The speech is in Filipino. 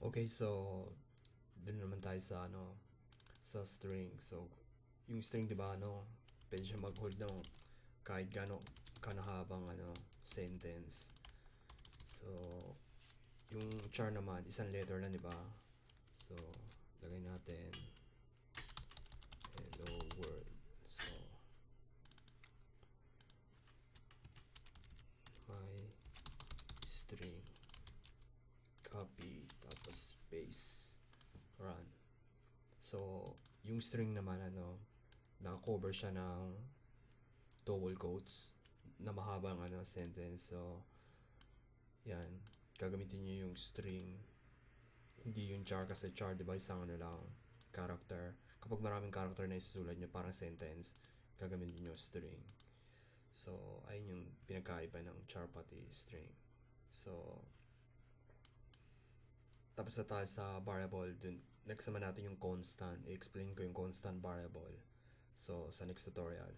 Okay, so dun naman tayo sa sa string. So yung string, 'di ba, pwede siya mag-hold ng kahit kanahabang sentence. So yung char naman isang letter lang, 'di ba? So lagay natin hello world. So my string, copy, tapos paste, run. So yung string naman naka-cover siya ng double quotes na mahabang sentence. So yan, gagamitin niyo yung string, hindi yung char, kasi char, di ba, isang lang character. Kapag maraming character na isusulat nyo parang sentence, gagamitin niyo string. So ayun yung pinagkaiba ng char pati string. So tapos na tayo sa variable. Dun next naman natin yung constant. I-explain ko yung constant variable so sa next tutorial.